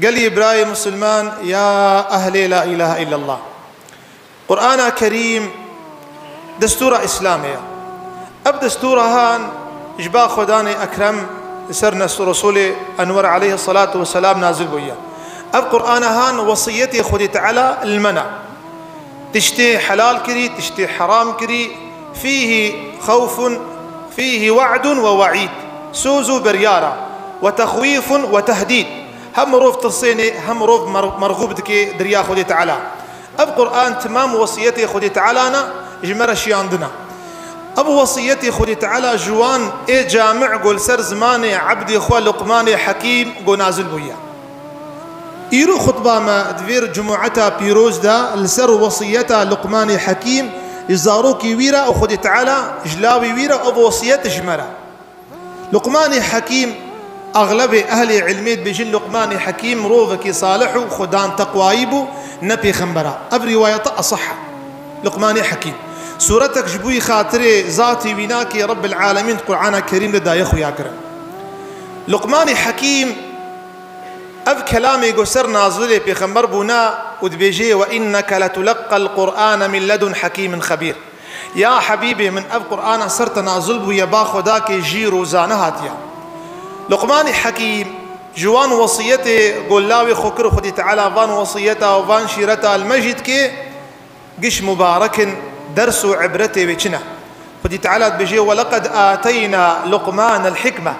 قال لي إبراهيم مسلمان يا أهلي لا إله إلا الله. قرآن كريم دستور إسلامية. أب دستور هان إجباء خداني أكرم سرنا رسول أنور عليه الصلاة والسلام نازل بويا. أب قرآن هان وصيتي خدي تعالى المنع، تشتي حلال كري تشتي حرام كري، فيه خوف فيه وعد ووعيد، سوزو بريارة وتخويف وتهديد، هم روف تصيني هم روف مرغوب دكي دريا خدي تعالى. أب قرآن تمام وصيتي خدي تعالى أنا جمرة شي عندنا. أب وصيتي خدي تعالى جوان إيه جامع قول سر زماني عبدي خوا لقماني حكيم قول نازل بويا. إيرو خطبة ما دفير جمعتها بيروز دا لسر وصيتها لقماني حكيم يزاروكي ويرا وخدي تعالى جلاوي ويرا أب وصيت جمرة. لقماني حكيم أغلب أهل علميت بجن لقماني حكيم روفكي صالح وخدان تقوايبو نبي خنبرا. أب رواية أصح لقماني حكيم سورتك جبوي خاطري ذاتي ويناك يا رب العالمين قرآن كريم لدا يخو يا كرم. لقماني حكيم أب كلامي قسر نازلي بخمر بنا ودبيجي وإنك لتلقى القرآن من لدن حكيم خبير. يا حبيبي من أب قرآن صرت نازل بو يبا خداك جيرو زانهاتيا. لقماني حكيم جوان وصيتي قول لاوي خكر خدي تعالى فان وصيتها وفان شيرتها المجد كي قش مبارك درس عبرتي بيشنا خدي تعالى بيجي ولقد آتينا لقمان الحكمة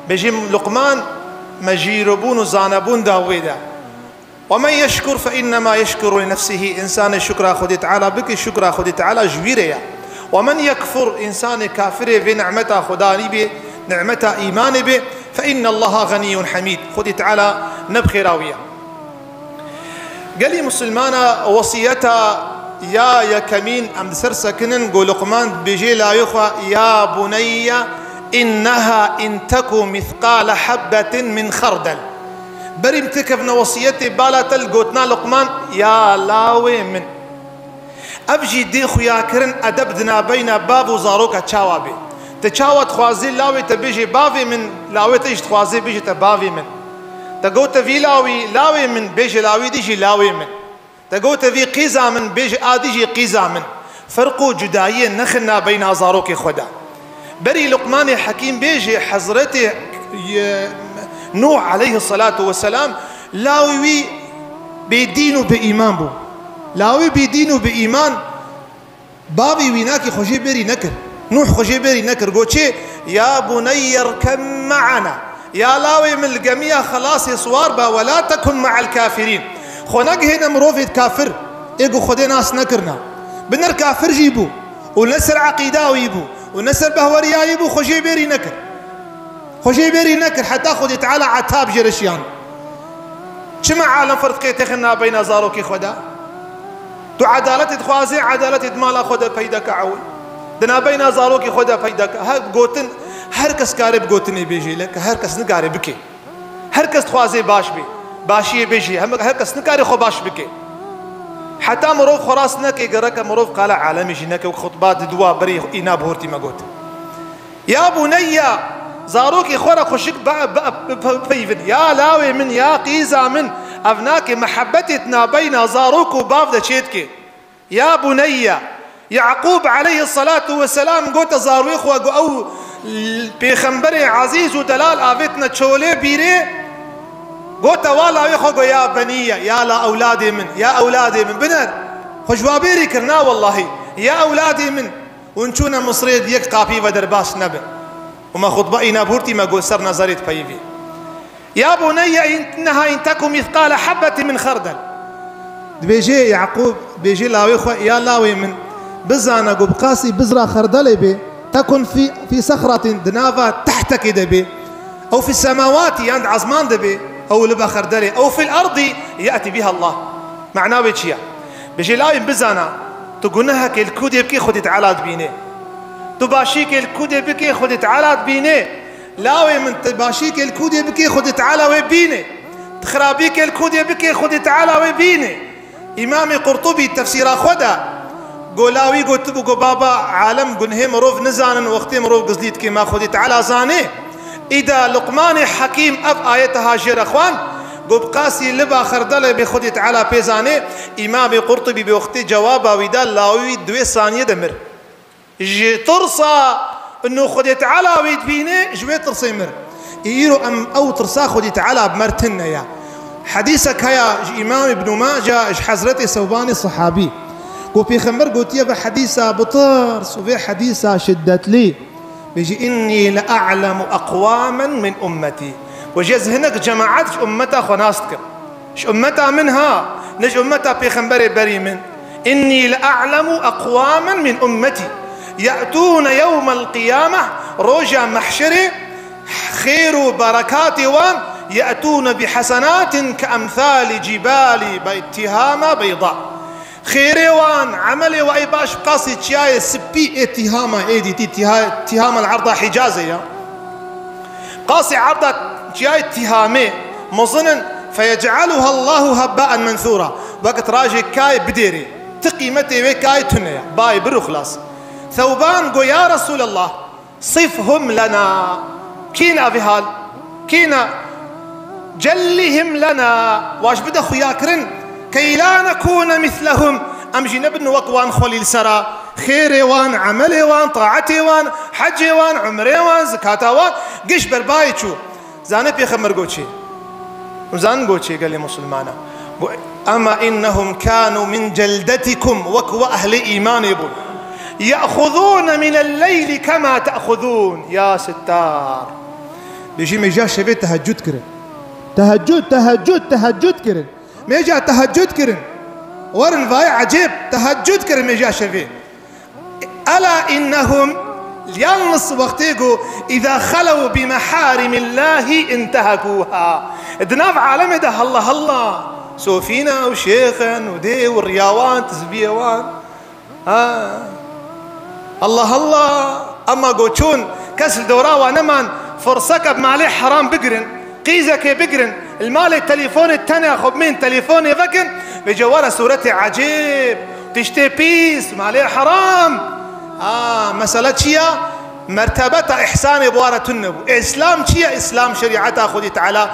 بيجي لقمان مجيربون زانبون داويدا ومن يشكر فإنما يشكر لنفسه. إنسان الشكر خدي تعالى بك الشكر خدي تعالى جويريا، ومن يكفر إنسان كافر في نعمته خداني به نعمته إيمان به فإن الله غني حميد. خدي تعالى نبخي راوية. قال لي مسلمانا وصيتها يا كمين أم سرسكنن قول لقمان بيجي لا يخوى يا بني إنها إن تكو مثقال حبة من خردل. بري امتكفنا وصيتي بالا تلقوتنا لقمان يا لاوي من أبجي ديخو يا كرن أدبدنا بين باب وزاروكا تشاوابي تشاوات خوازي لاوي تبيجي بافي من لاوي تيجي تخوازي بيجي تبافي من تقوت في لاوي من بيجي لاوي ديجي لاوي من تقوت في قيزا من بيجي آديجي قيزا من فرقو جدائية نخنا بين زاروكي خدا. بري لقمان حكيم بيجي حضرته نوح عليه الصلاة والسلام لاوي بيدينو بإيمان بو لاوي بيدينو بإيمان بابي ويناكي خجي بري نكر نوح خجي بري نكر قوتشي يا بني اركب معنا يا لاوي من الجميع خلاص صواربا ولا تكن مع الكافرين. خونك هنا مروفيد كافر ايقو خدي ناس نكرنا بنر كافر جيبو ونسر عقيداوي يبو ونسر بهوريا يبو خجي بيري نكر خجي بيري نكر حتى خدي تعالى عتاب جرشيان. شما عالم فرد كي تخنا بين زاروكي خدا تو عدالة خوازي عدالة مالا خدا فايدك عوي دنا بين زاروكي خدا فايدك هر قوتن هر کس کاری بگوتنی بیجی لک هر کس نکاری بکی هر کس خوازی باش بی باشی بیجی هر کس نکاری خو باش بکی حتى مروف خراس نكي قرك مروف قال عالمي جنك وخطبات دوا بري إنا بهورتي ما قلت يا بني زاروكي خورا خشك بفيفن يا لاوي من يا قيزا من أفناك محبتنا بين زاروك وبافدة شيتك يا بني يعقوب عليه الصلاة والسلام قلت زارويخ أو بيخنبري عزيز ودلال آفتنا تشولي بيري قلت والا يخوغو يا بني يا لا أولادي من يا أولادي من بنر خجوابيري كرنا والله يا أولادي من ونشونا مصريد يك قابي ودرباس نبي وما خطبئنا بورتي ما قول سر نظريت بيفي يا بني إنها إن تكو مثقال حبة من خردل. بيجي يعقوب بيجي لاوي يا لاوي من بزانا قبقاسي بزرا خردل بي تكن في صخرة دنافة تحتك دبي أو في السماوات عند عزمان دبي أو لبا خردلي أو في الأرض يأتي بها الله. معناه بيتشيا بيجي لاوي بزانا تقولناها كالكود يبكي خدي تعالى بيني تباشيك الكود يبكي خدي تعالى بيني لاوي من تباشيك الكود يبكي خدي تعالى وبيني تخرابيك الكود يبكي خدي تعالى وبيني. إمام قرطبي تفسير خدا قولاوي قلت بقو بابا عالم قنهم مروف نزانا وقتي مروف قزليت كما خدي تعالى زاني إذا لقمان حكيم أف آيتها جير أخوان قو بقاسي لبا خردله بخود تعالى بيزاني إمام قرطبي بوقت جوابه ويدال لاوي 2 ثانية دمر جي ترصى انه خود تعالى ويدبيني جوي ترصي مر ييرو ام او ترصى خود تعالى بمرتنا يا حديثك هيا إمام ابن ماجه اج حضرتي ثوباني صحابي قو في خمر قلت يا بحديثة بطرس وفي حديثة شدت لي بيجي إني لأعلم أقواما من أمتي وجز هناك جماعات أمتها خناستك ش أمتها منها نج أمتها بيخنبري بري من إني لأعلم أقواما من أمتي يأتون يوم القيامة رجا محشري خير بركات وان يأتون بحسنات كأمثال جبال تهامة بيضاء خيري وان عملي وأي باش قاسي تشاي سبي اتهامة ايدي تهامة العرضة حجازية قاسي عرضة تشاي اتهامي مظنن فيجعلها الله هباء منثورا وقت راجي كاي بديري تقيمتي وكاي تنيا باي برو خلاص ثوبان قو يا رسول الله صفهم لنا كينا بهال كينا جلهم لنا واش بدا خياكرن كي لا نكون مثلهم أمجي نبن وقوان خولي السرا خيري وان عملي وان طاعتي وان حجي وان عمري وان زكاة وان قش بربايتشو زاني بيخمر قوتشي وزان قوتشي قال لي مسلمانا أما إنهم كانوا من جلدتكم وكو أهل إيمان يبون يأخذون من الليل كما تأخذون يا ستار بيجي ميجا شبيه تهجد كرن تهجد كرن ميجا تهجد كرن ورن فاي عجيب تهجد كرن ميجا شبيه ألا إنهم ينص وقتيقو إذا خلوا بمحارم الله انتهكوها دناف عالم ده الله سوفينا وشيخا ودي والرياوان تزبيوان الله أما قوتشون كسل دوراوة نمان فرصك بمالي حرام بقرن قيزك بقرن المال التليفون التاني أخذ من تليفوني ذكن بجوارة سورتي عجيب تشتي بيس مالي حرام مسألة شيا مرتبة إحسان بوارة النبو إسلام شيا إسلام شريعتها خذي تعالى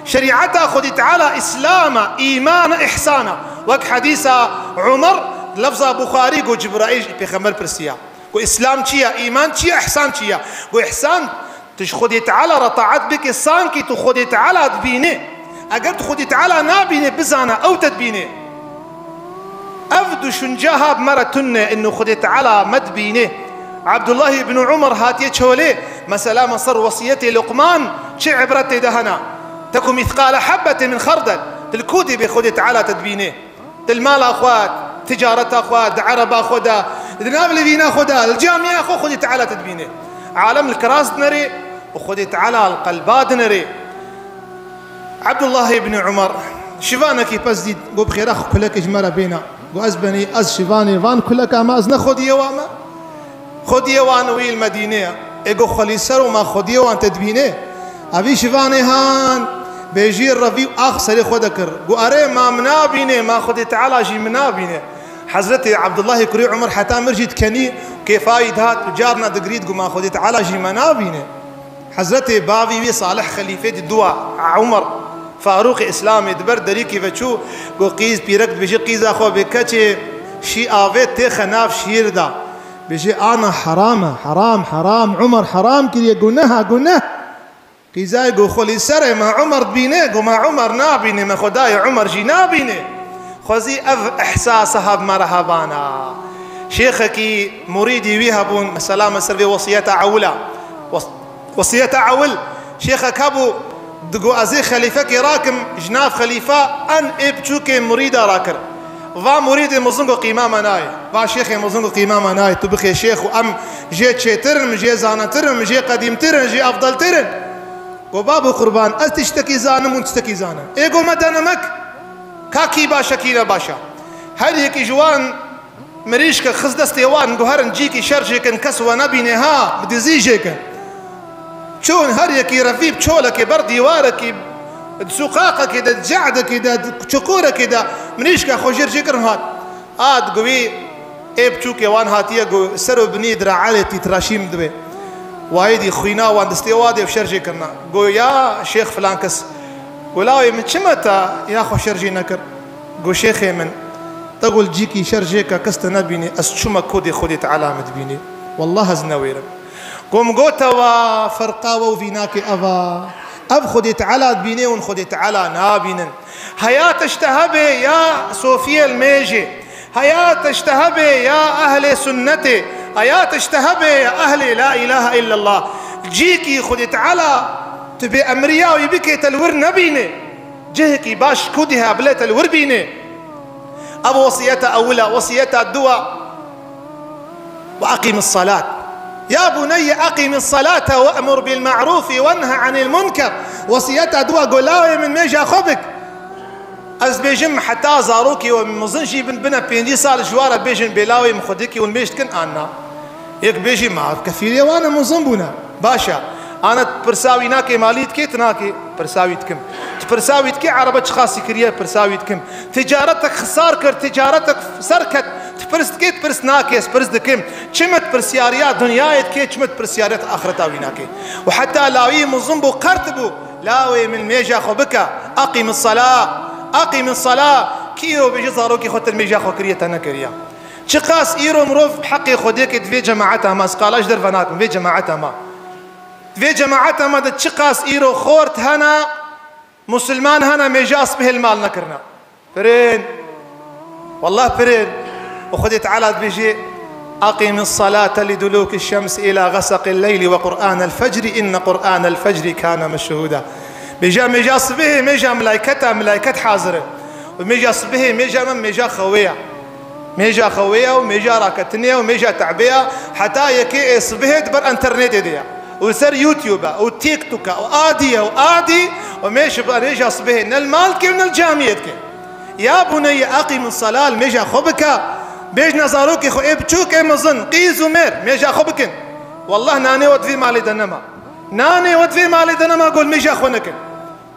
شريعتها خذي تعالى إسلام إيمان إحسانا وك حديث عمر لفظ بخاري قو جبرائيل بخمر برسيا قو إسلام شيا إيمان شيا إحسان شيا قو إحسان تخذي تعالى رطعت بك السان كي تخذي تعالى تبيني أجر تخذي تعالى نابيني بزانا أو تدبيني أفدو شنجاها بمرتنا إنه خذي تعالى مدبيني عبد الله بن عمر هاتي تشولي مسألة مصر وصيتي لقمان شي عبرتي دهنا تكو مثقال حبة من خردل تلكودي بخذي تعالى تدبيني المال أخوات تجارة أخوات عرب أخوات الناب اللي فينا أخوات الجامعة أخو خذي تعالى تدبيني عالم الكراس نري وخذي تعالى القلبات نري عبد الله بن عمر شفانا كي بزديد قو بخير أخو كلك إجمارة بينا قو أزبني أز شفاني فان كلك أما أزنا خذي يواما خذي يوان ويل مدينة إيقو خليسر وما خذي يوان تدبيني أبي شفاني هان بيجي الرفيع أخسر خدكر قو أري ما منابيني ما خذي تعالى جي منابيني حضرتي عبد الله كري عمر حتى مرجد كني كيف هايد هات وجارنا دقريد قو ما خذي تعالى جي منابيني حضرتي بابي صالح خليفة الدواء عمر فاروق إسلامي دبر دريكي فتشو قو قيز بيركت بيجي قيز أخو بكتشي شي آفيت تيخ ناف شير دا بيجي أنا حرام عمر حرام كي قلناها قيزاي قو خلي سري ما عمر بيني قو ما عمر نابيني ما خداي عمر جي نابيني خوزي إحساسها بمرهبانا شيخك مريدي ويهبون مسلامة سربي وصية عولا وصية عول شيخك هبو دقو أزي خليفك راكم جناف خليفة أن إبتشوك مريدة راكر فا مريدي مزنقو قيمة مناي فا شيخي مزنقو قيمة مناي تبخي شيخ وأم جيت شي ترن جي زانا ترن جي قديم ترن جي أفضل ترن وبابو قربان أز تشتكي زانم ونتشتكي زانم إيقو مدنمك كاكي باشا كينا باشا هل هيك جوان مريشك خزدستيوان قهرن جيكي شرجيكن كسوة نبيني ها بدي زيجيكن شون هريكي رفيب شولك بردي وارك سقاقك كده جعدك كده شكورك كده منيشك خوجر شكر هات قوي ايب تشوكي وان هاتيه قو سرو بني درعالي تراشيم دبي وايدي خوينا وان دستيوادي بشرجي كرنا قو يا شيخ فلانكس قولاوي من شمتا يا خو شرجي نكر قو شيخي من تقول جيكي شرجيكا كست نبيني أسشما كودي خودي تعالى مدبيني والله زنويرم قوم قوتا فرقاوة وفيناكي أبا أب خودي تعالى تبيني ون خودي تعالى نابينن هيا تشتهبي يا صوفيا الميجي هيا تشتهبي يا أهل سنتي هيا تشتهبي يا أهل لا إله إلا الله جيكي خودي تعالى تبي أمريا ويبكي تلور نبيني جهكي باش كودها بلا تلور بيني أبو وصيته أولى وصيته الدواء وأقم الصلاة يا بني أقم الصلاة وأمر بالمعروف وانهى عن المنكر وصيته الدواء قولاوي من ميجا خبك أز بيجم حتى زاروكي ومزنجي بن بنا بيندي صار جوارة بيجن بلاوي مخدكي والميجت كن أنا يك بيجي ما كثير وانا مزنبنا باشا أنا برساوي ناكي ماليت كي تناكي برساويتكم برساويتكي عربة خاصي كريه برساويتكم تجارتك خسار كر تجارتك سركت تبرست كي تبرست ناكيس برست دكم شمت برسياريات دنيايت كي شمت برسياريات آخرتها ويناكي وحتى لاوي مزنبو قرتبو لاوي من ميجا خبكا أقم الصلاة أقم الصلاة كيرو بيجي زاروكي خط الميجا خو كريه تنا كريه شقاس إيرو مروف بحقي خديك تفي جماعتها ما سقالاش در فناتم في جماعتها ما في جماعتها ما تشقاس إيرو خورت هنا مسلمان هنا ميجاس به المال نكرنا فرين والله فرين وخدي تعالى بيجي أقم الصلاة لدلوك الشمس إلى غسق الليل وقرآن الفجر إن قرآن الفجر كان مشهودا بيجا ميجاس به ميجا ملايكة حاضرة وميجاس به ميجا من ميجا خوية ميجا خوية وميجا راكتنية وميجا تعبية حتى يكي إصبهت بر انترنت ديا وسر يوتيوب وتيك توك وآدي وميش باريجا أصبه من المالك من الجاميتك يا بني أقم الصلاة ميجا خبك بيج نزاروك خو إبتشوك مزن قيز ومير ميجا خبكن والله ناني ودفي مالي دنما ناني ودفي مالي دنما قول ميجا خونكن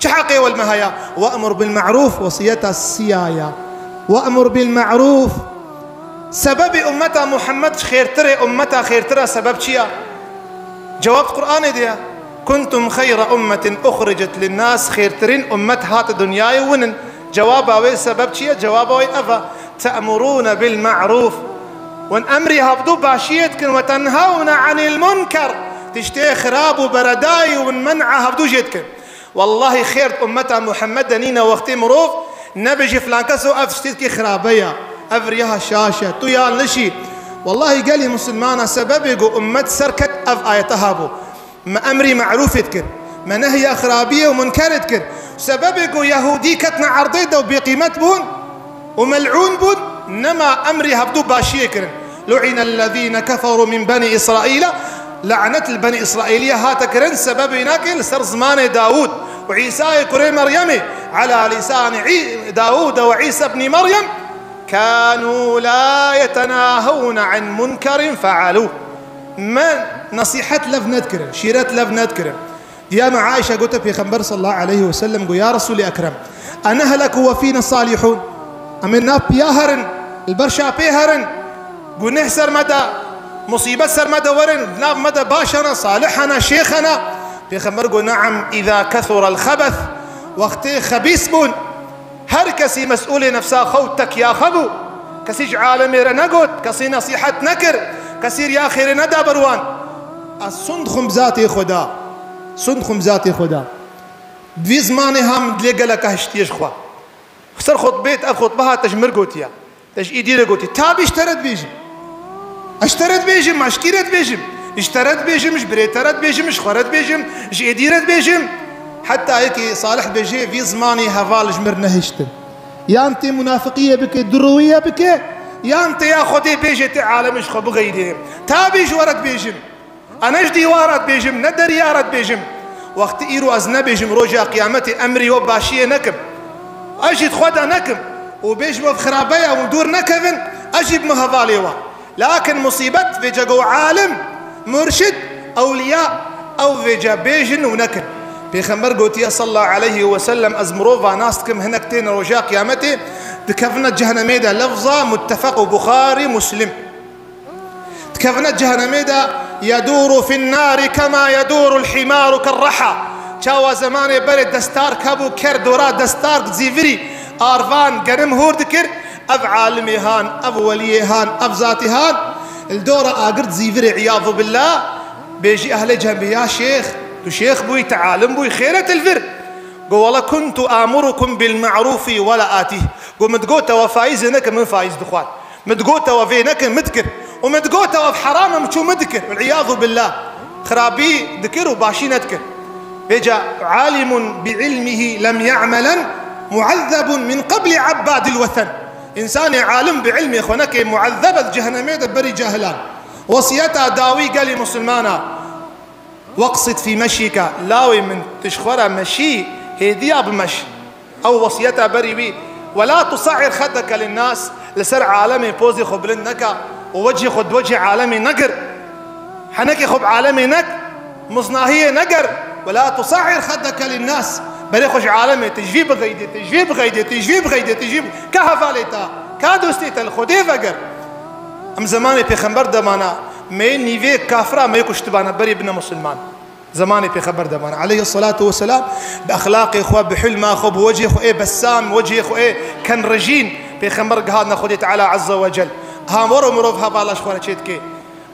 شحقي والمهايا وأمر بالمعروف وصيتها السيايا وأمر بالمعروف سبب أمتها محمد خير ترى أمتها خير ترى سبب شيا جواب قرآن ديا كنتم خير أمة أخرجت للناس خير ترين أمة هات دنياي ونن جوابها سبب شيا جوابها أفا تأمرون بالمعروف وان أمري هبدو باشيتكن وتنهون عن المنكر تشتي خراب وبرداي ومن منع هبدو جيتكن والله خير أمتها محمد دنينا وقتي مروف نبجي فلان كسو أفشتكي خرابية أفريها شاشة تويا نشي والله قال لي مسلمانا سبب يقول أمت سركت أف آيتها بو ما أمري معروف يذكر ما نهي أخرابية ومنكر يذكر سبب يقول يهودي كتنا عرضيده وبقيمة بون وملعون بون نما أمري هبدو باشي يكرن لعن الذين كفروا من بني إسرائيل لعنة البني إسرائيلية هاتكرن سبب يناكل سر زمان داود وعيسى كري مريم على لسان داود وعيسى ابن مريم كانوا لا يتناهون عن منكر فعلوه ما نصيحة لف نذكر شيرات لف نذكر يا مع عائشة قلت في خنبر صلى الله عليه وسلم قل يا رسول أكرم أنا هلك وفينا الصالحون أمنا بيهرن البرشا بيهرن قل نحسر مدى مصيبة سر مدى ورن ناب مدى باشنا صالحنا شيخنا في خنبر قل نعم إذا كثر الخبث وقتي خبيث بون هر كسي مسؤول نفسا خوتك يا خبو كسي عالمي رنقود كسي نصيحة نكر كسير يا خير ندى بروان الصندخم ذاتي خدا صندخم ذاتي خدا دوی زماني هم دلقا لك هشتيش خوا خسر خط بيت أخط بها تجمر قوتيا تج إيدي قوتي تابي اشترت بيجم اشترت بيجم اشكيرت بيجم اشترت بيجم مش بريترت بيجم مش خورت بيجم مش إيديرت بيجم حتى هيك صالح بيجي في زماني هفال جمر نهشتن يا أنت منافقية بك دروية بك يا أنت يا خدي بيجي تعالى مش خبو غيرهم تابي جورت بيجم أنا جدي وارد بيجم ندر يارد بيجم وقت إيرو أزنى بيجم رجع قيامتي أمري وباشية نكم أجد خدا نكم وبيجم بخرابية ودور نكفن أجيب مهفاليوا لكن مصيبت في جاقو عالم مرشد أولياء أو في جابيجن ونكن بيخمر قوتي صلى الله عليه وسلم أزمروفا ناستكم هنكتين رجاء قيامتي تكفنت جهنميدا لفظة متفق بخاري مسلم تكفنت جهنميدا يدور في النار كما يدور الحمار كالرحى چاوا زمانه بره دستار کبو کر دورا دستار زیوری آروان گرم هورد کر اف عالمی هان اف ولی هان اف ذاتی هان الدورة آقرد زیوری عیاذ بالله بيجي أهل جنبي يا شيخ تو شيخ بوي تعالم بوي خيرة الفر قو والله كنت آمركم بالمعروف ولا آتيه قو متقوتا وفايزنك من فايز دخوان متقوتا وفينك مذكر ومتقوتا وف حرام مشو مذكر والعياذ بالله خرابي ذكر وباشي نذكر بيجا عالم بعلمه لم يعملا معذب من قبل عباد الوثن إنسان عالم بعلمه خونك معذبة جهنمية بري جاهلان وصيتها داوي قال مسلمانا واقصد في مشيك لاوي من تشخورة مشي هدية بمشي أو وصيتها بري بي ولا تصعر خدك للناس لسر عالمي بوزي خبلنك ووجهي خد وجه عالمي نقر حنكي خب عالمي نك مصناهية نقر ولا تصعر خدك للناس بري خش عالمي تجيب غيدي تجيب غيدي تجيب غيدي تجيب كهفاليتا كادوستيتا الخدي فقر ام زماني پیغمبر دمانا میں نیوے کافرہ میں کشتبانا بری ابن مسلمان زماني پیغمبر دمانا عليه الصلاة والسلام بأخلاق إخوة بحلم أخو بوجه أخو إيه بسام وجه أخو إيه كان رجين پیغمبر قهادنا خودي تعالى عز وجل ها مرو مروف هبالاش خوارا چيتكي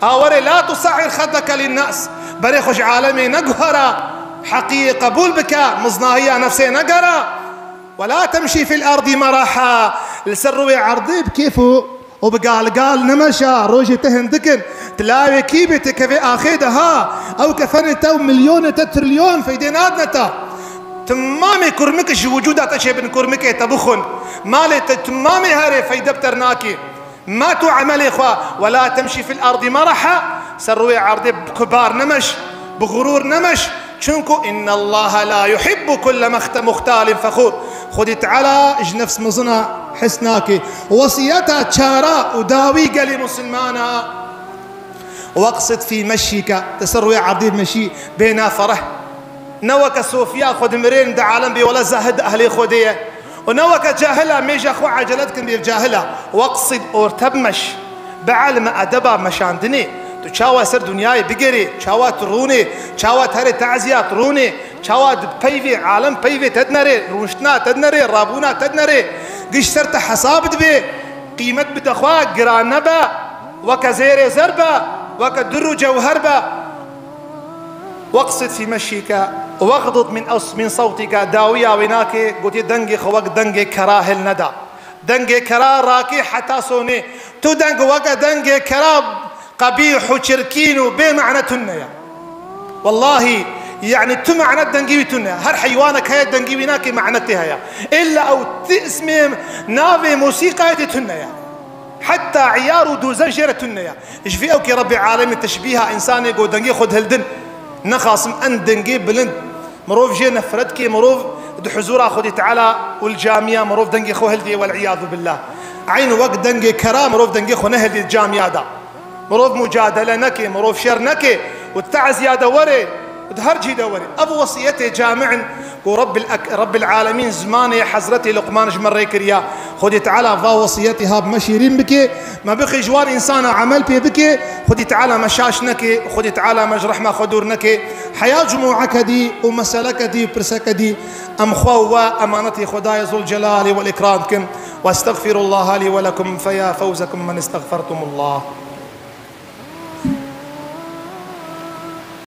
وري لا تصعر خدك للناس بري خوش عالمي نقهرا حقيقة قبول بك مصناهية نفسي نقرا ولا تمشي في الأرض مرحا لسروي عرضي بكيفو وبقال نمشى روجي تهندكن تلاوي كيبتك في آخيدها أو كفنتا مليون تتريليون في دينادنتا تمامي كرمكش وجودات أشي بن كرمك تبخن مالي تمامي هاري في دبترناكي ما تعمل إخوة ولا تمشي في الأرض مرحا سروي عرضي بكبار نمش بغرور نمش شنكو إن الله لا يحب كل مختال فخور خذي تعالى نفس مزنا حسناكي وصيتها تشارا وداوي قالي مسلمانا واقصد في مشيك تسروي عرضي بمشي بينا فرح نوك سوفيا خذ مرين دا عالم بي ولا زاهد أهلي خودية ونوك جاهلة ميجا خو عجلتكم بجاهلة واقصد أورتبمش بعلم أدبا مشاندني تشاوا سر دنياي بقري تشاوا تروني تشاوا تهري تعزيات تروني تشاوا بيفي عالم بيفي تدنري روشنا تدنري رابونا تدنري قش سرت حساب دبي قيمة بتخوا قرانبا وكزير زربا وكدر جوهربا واقصد في مشيك واغضض من صوتك داوية ويناكي قلت دنجي خوك دنجي كراه الندى دنجي كراه راكي حتى صوني تو دنج وك دنجي كراه قبيح وشركين بمعنى تنيا والله يعني تو معنى الدنجيوي تنيا هر حيوانك هي الدنجيوي ناكي معنتها يا إلا أو تسمي نافي موسيقى تنيا حتى عيار ودوزن شيرة تنيا إيش في أوكي ربي عالمي تشبيها إنسان يقول دنجي خذ هالدن نخاصم أن دنجي بلند مروف جي نفردكي مروف دحزورا خذي تعالى والجامية مروف دنجي خو هلدي والعياذ بالله عين وقت دنجي كرام مروف دنجي خو نهلدي الجامية دا مروف مجادلة نكي مروف شر نكي والتعز يا دوري ودهرجي دوري أبو وصيتي جامع رب العالمين زماني حزرتي لقمان جمري كريا خدي تعالى فا وصيتي هاب مشيرين بكي ما بقي جوار إنسان عمل بي بكي خدي تعالى مشاش نكي خدي تعالى مجرح ما خدور نكي حياة جموعك دي ومسلك دي وبرسك دي أم خوا أمانتي خداي ذو الجلال والإكرام كم واستغفر الله لي ولكم فيا فوزكم من استغفرتم الله.